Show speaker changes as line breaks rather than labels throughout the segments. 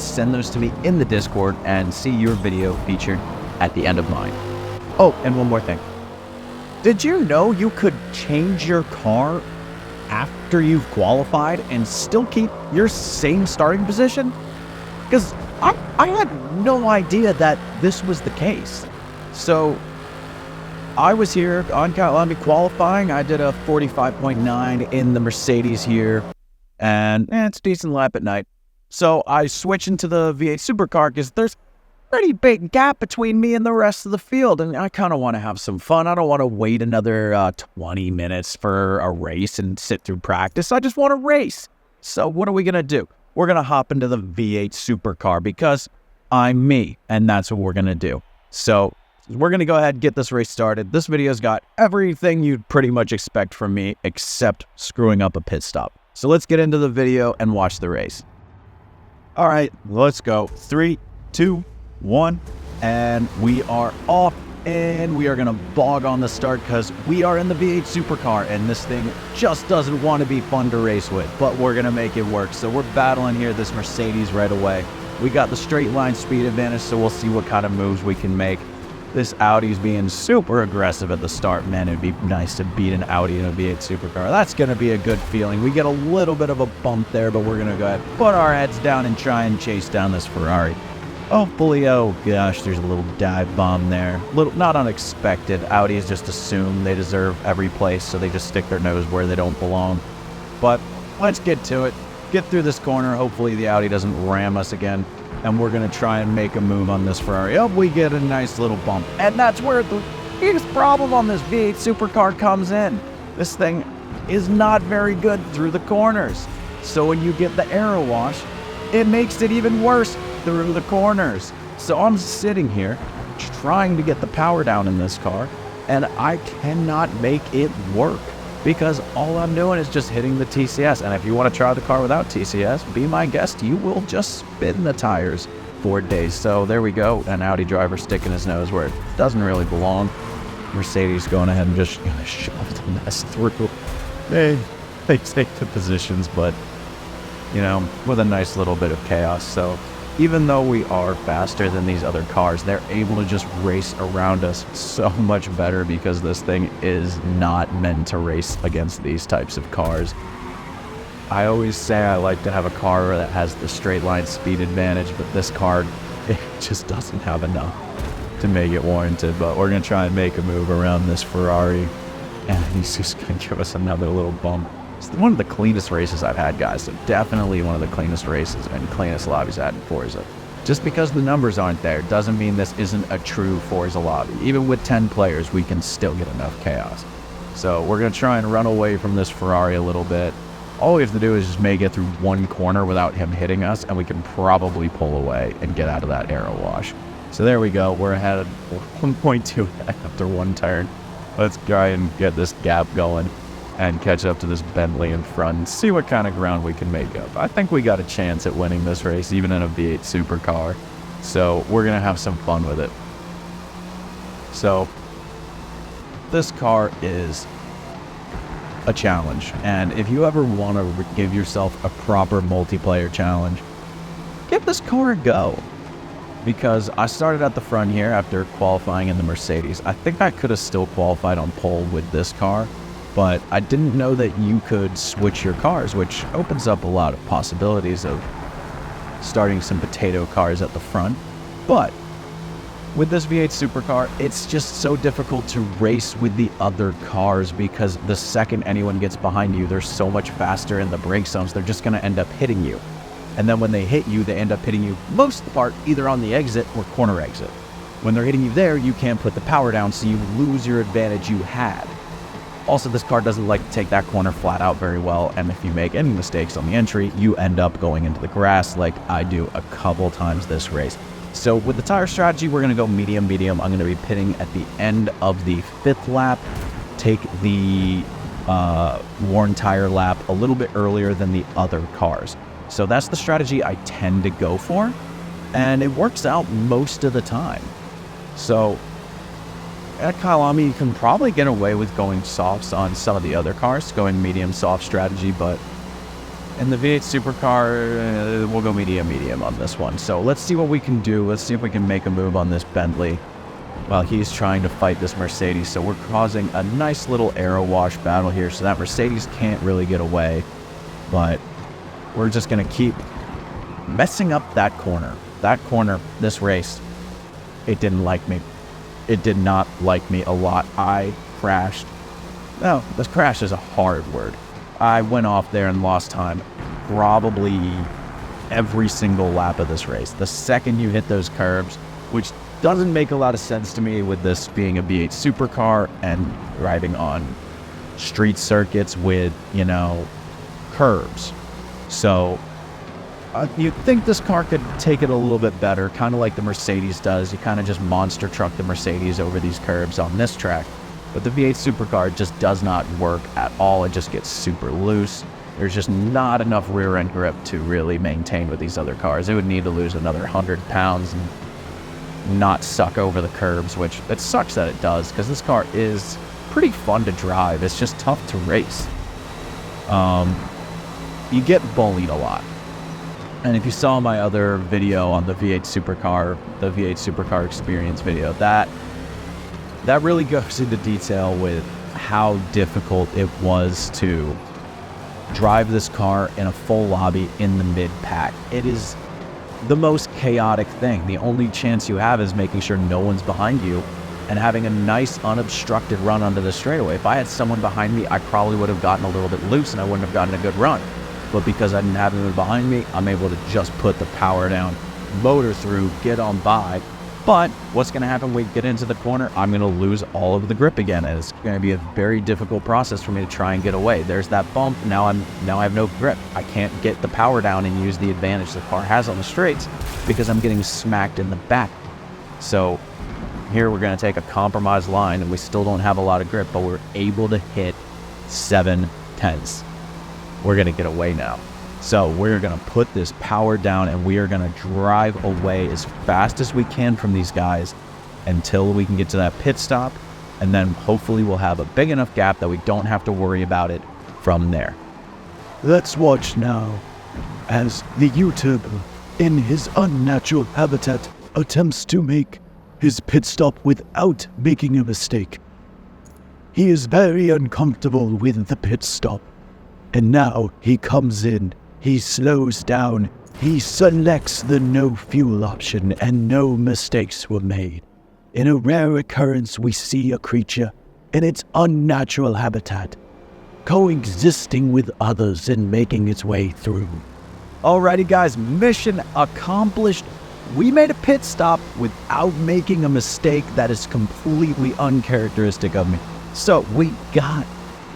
send those to me in the Discord and see your video featured at the end of mine. Oh, and one more thing. Did you know you could change your car after you've qualified and still keep your same starting position? Because I had no idea that this was the case. So I was here on Kylami qualifying. I did a 45.9 in the Mercedes here, and it's a decent lap at night. So I switch into the V8 supercar because there's a pretty big gap between me and the rest of the field, and I kind of want to have some fun. I don't want to wait another 20 minutes for a race and sit through practice. I just want to race. So what are we going to do? We're going to hop into the V8 supercar because I'm me, and that's what we're going to do. So we're going to go ahead and get this race started. This video's got everything you'd pretty much expect from me except screwing up a pit stop. So let's get into the video and watch the race. All right, let's go. 3, 2, 1, and we are off, and we are going to bog on the start because we are in the V8 supercar, and this thing just doesn't want to be fun to race with, but we're going to make it work. So we're battling here this Mercedes right away. We got the straight line speed advantage, so we'll see what kind of moves we can make. This Audi's being super aggressive at the start. Man, it'd be nice to beat an Audi in a V8 supercar. That's going to be a good feeling. We get a little bit of a bump there, but we're going to go ahead and put our heads down and try and chase down this Ferrari. Hopefully, oh gosh, there's a little dive bomb there. Not unexpected. Audis just assume they deserve every place, so they just stick their nose where they don't belong. But let's get to it. Get through this corner. Hopefully the Audi doesn't ram us again. And we're going to try and make a move on this Ferrari. Oh, we get a nice little bump. And that's where the biggest problem on this V8 supercar comes in. This thing is not very good through the corners. So when you get the aero wash, it makes it even worse through the corners. So I'm sitting here trying to get the power down in this car, and I cannot make it work because all I'm doing is just hitting the TCS. And if you want to try the car without TCS, be my guest, you will just spin the tires for days. So there we go, an Audi driver sticking his nose where it doesn't really belong. Mercedes going ahead and just shove the mess through. They take the positions, but you know, with a nice little bit of chaos. So even though we are faster than these other cars, they're able to just race around us so much better because this thing is not meant to race against these types of cars. I always say I like to have a car that has the straight line speed advantage, but this car, it just doesn't have enough to make it warranted. But we're going to try and make a move around this Ferrari, and he's just going to give us another little bump. It's one of the cleanest races I've had, guys. So definitely one of the cleanest races and cleanest lobbies I had in Forza. Just because the numbers aren't there doesn't mean this isn't a true Forza lobby. Even with 10 players, we can still get enough chaos. So we're going to try and run away from this Ferrari a little bit. All we have to do is just make it through one corner without him hitting us, and we can probably pull away and get out of that aero wash. So there we go. We're ahead of 1.2 after one turn. Let's try and get this gap going and catch up to this Bentley in front and see what kind of ground we can make up. I think we got a chance at winning this race, even in a V8 supercar. So we're going to have some fun with it. So this car is a challenge. And if you ever want to give yourself a proper multiplayer challenge, give this car a go. Because I started at the front here after qualifying in the Mercedes. I think I could have still qualified on pole with this car, but I didn't know that you could switch your cars, which opens up a lot of possibilities of starting some potato cars at the front. But with this V8 supercar, it's just so difficult to race with the other cars because the second anyone gets behind you, they're so much faster in the brake zones, they're just going to end up hitting you. And then when they hit you, they end up hitting you most of the part either on the exit or corner exit. When they're hitting you there, you can't put the power down, so you lose your advantage you had. Also, this car doesn't like to take that corner flat out very well, and if you make any mistakes on the entry, you end up going into the grass like I do a couple times this race. So with the tire strategy, we're going to go medium. I'm going to be pitting at the end of the 5th lap, take the worn tire lap a little bit earlier than the other cars. So that's the strategy I tend to go for, and it works out most of the time. So at Kylami, you can probably get away with going softs on some of the other cars, going medium soft strategy, but And the V8 supercar, we'll go medium on this one. So let's see what we can do. Let's see if we can make a move on this Bentley while he's trying to fight this Mercedes. So we're causing a nice little aero wash battle here, so that Mercedes can't really get away. But we're just going to keep messing up that corner. That corner, this race, it didn't like me. It did not like me a lot. I crashed. No, this crash is a hard word. I went off there and lost time probably every single lap of this race. The second you hit those curbs, which doesn't make a lot of sense to me with this being a V8 supercar and driving on street circuits with, you know, curbs. So you'd think this car could take it a little bit better, kind of like the Mercedes does. You kind of just monster truck the Mercedes over these curbs on this track. But the V8 supercar just does not work at all. It just gets super loose. There's just not enough rear end grip to really maintain with these other cars. It would need to lose another 100 pounds and not suck over the curbs, which it sucks that it does, because this car is pretty fun to drive. It's just tough to race. You get bullied a lot. And if you saw my other video on the V8 supercar, the V8 supercar experience video, that really goes into detail with how difficult it was to drive this car in a full lobby in the mid-pack. It is the most chaotic thing. The only chance you have is making sure no one's behind you and having a nice unobstructed run onto the straightaway. If I had someone behind me, I probably would have gotten a little bit loose and I wouldn't have gotten a good run. But because I didn't have anyone behind me, I'm able to just put the power down, motor through, get on by. But what's going to happen when we get into the corner? I'm going to lose all of the grip again, and it's going to be a very difficult process for me to try and get away. There's that bump. Now I have no grip. I can't get the power down and use the advantage the car has on the straights because I'm getting smacked in the back. So here we're going to take a compromised line, and we still don't have a lot of grip, but we're able to hit 7/10. We're going to get away now. So we're going to put this power down and we are going to drive away as fast as we can from these guys until we can get to that pit stop. And then hopefully we'll have a big enough gap that we don't have to worry about it from there.
Let's watch now as the YouTuber in his unnatural habitat attempts to make his pit stop without making a mistake. He is very uncomfortable with the pit stop. And now he comes in. He slows down, he selects the no fuel option, and no mistakes were made. In a rare occurrence, we see a creature in its unnatural habitat, coexisting with others and making its way through.
Alrighty guys, mission accomplished. We made a pit stop without making a mistake that is completely uncharacteristic of me. So we got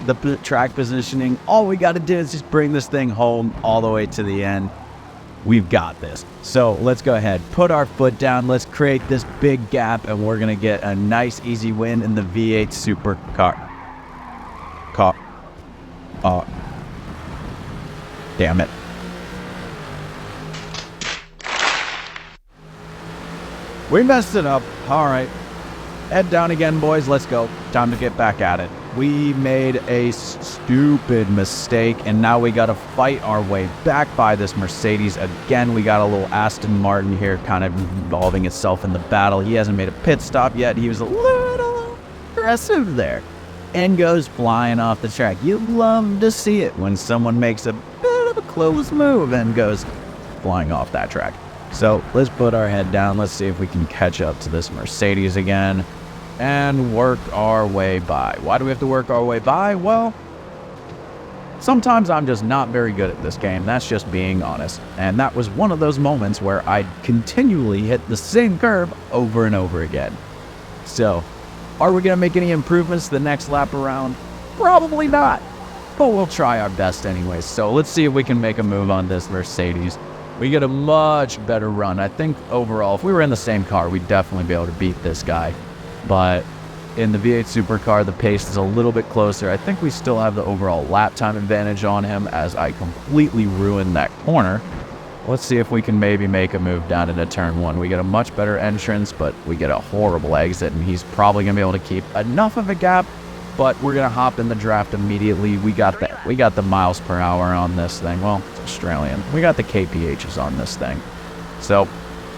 the track positioning. All we got to do is just bring this thing home all the way to the end. We've got this. So let's go ahead, put our foot down. Let's create this big gap, and we're going to get a nice, easy win in the V8 supercar. Damn it. We messed it up. All right. Head down again, boys. Let's go. Time to get back at it. We made a stupid mistake, and now we got to fight our way back by this Mercedes. Again, we got a little Aston Martin here kind of involving itself in the battle. He hasn't made a pit stop yet. He was a little aggressive there and goes flying off the track. You love to see it when someone makes a bit of a close move and goes flying off that track. So let's put our head down. Let's see if we can catch up to this Mercedes again and work our way by. Why do we have to work our way by? Well, sometimes I'm just not very good at this game. That's just being honest. And that was one of those moments where I'd continually hit the same curve over and over again. So, are we going to make any improvements the next lap around? Probably not. But we'll try our best anyways. So let's see if we can make a move on this Mercedes. We get a much better run. I think overall, if we were in the same car, we'd definitely be able to beat this guy. But in the V8 supercar, the pace is a little bit closer. I think we still have the overall lap time advantage on him as I completely ruined that corner. Let's see if we can maybe make a move down into turn one. We get a much better entrance, but we get a horrible exit, and he's probably going to be able to keep enough of a gap but we're going to hop in the draft immediately. We got the miles per hour on this thing. Well, it's Australian. We got the KPHs on this thing. So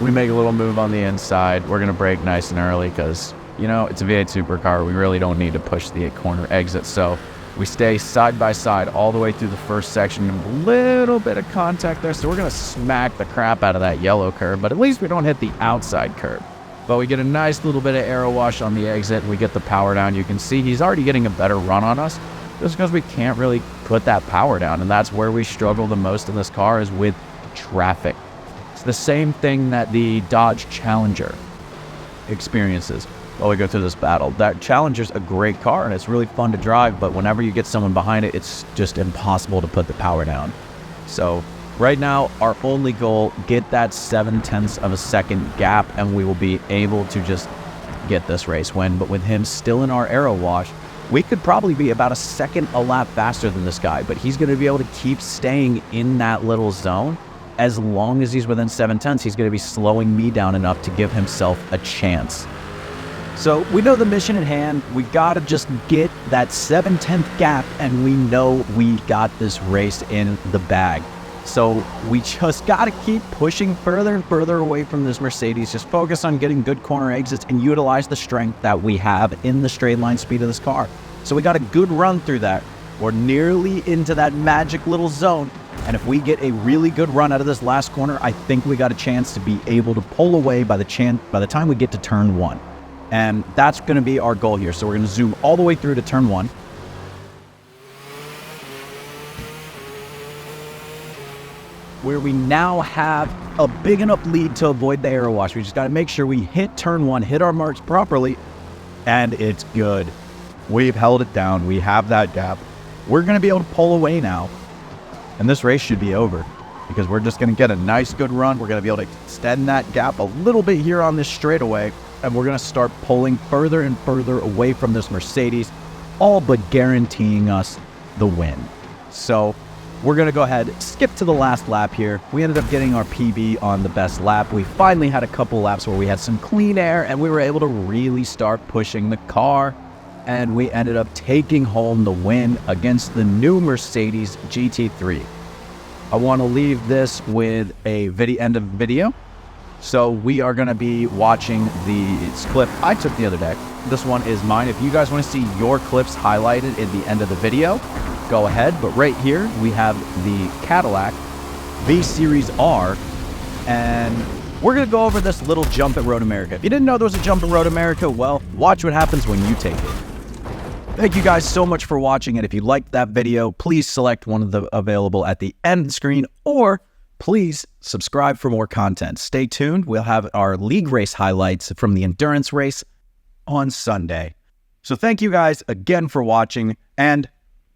we make a little move on the inside. We're going to brake nice and early because, you know, it's a V8 supercar. We really don't need to push the corner exit. So we stay side by side all the way through the first section. A little bit of contact there. So we're going to smack the crap out of that yellow curb, but at least we don't hit the outside curb. But we get a nice little bit of aero wash on the exit. We get the power down. You can see he's already getting a better run on us just because we can't really put that power down. And that's where we struggle the most in this car, is with traffic. It's the same thing that the Dodge Challenger experiences while we go through this battle. That Challenger's a great car and it's really fun to drive, but whenever you get someone behind it, it's just impossible to put the power down. So right now, our only goal, get that 0.7 of a second gap, and we will be able to just get this race win. But with him still in our aero wash, we could probably be about a second a lap faster than this guy, but he's going to be able to keep staying in that little zone. As long as he's within 0.7, he's going to be slowing me down enough to give himself a chance. So we know the mission at hand. We got to just get that 0.7 gap, and we know we got this race in the bag. So we just got to keep pushing further and further away from this Mercedes. Just focus on getting good corner exits and utilize the strength that we have in the straight line speed of this car. So we got a good run through that. We're nearly into that magic little zone. And if we get a really good run out of this last corner, I think we got a chance to be able to pull away by the time we get to turn 1. And that's going to be our goal here. So we're going to zoom all the way through to turn 1. Where we now have a big enough lead to avoid the aero wash. We just got to make sure we hit turn 1, hit our marks properly, and it's good. We've held it down. We have that gap. We're going to be able to pull away now, and this race should be over because we're just going to get a nice good run. We're going to be able to extend that gap a little bit here on this straightaway, and we're going to start pulling further and further away from this Mercedes, all but guaranteeing us the win. So we're going to go ahead, skip to the last lap here. We ended up getting our PB on the best lap. We finally had a couple laps where we had some clean air and we were able to really start pushing the car. And we ended up taking home the win against the new Mercedes GT3. I want to leave this with a end of video. So we are going to be watching this clip I took the other day. This one is mine. If you guys want to see your clips highlighted at the end of the video, go ahead. But right here, we have the Cadillac V-Series R, and we're going to go over this little jump at Road America. If you didn't know there was a jump at Road America, well, watch what happens when you take it. Thank you guys so much for watching, and if you liked that video, please select one of the available at the end of the screen, or please subscribe for more content. Stay tuned. We'll have our league race highlights from the endurance race on Sunday. So thank you guys again for watching, and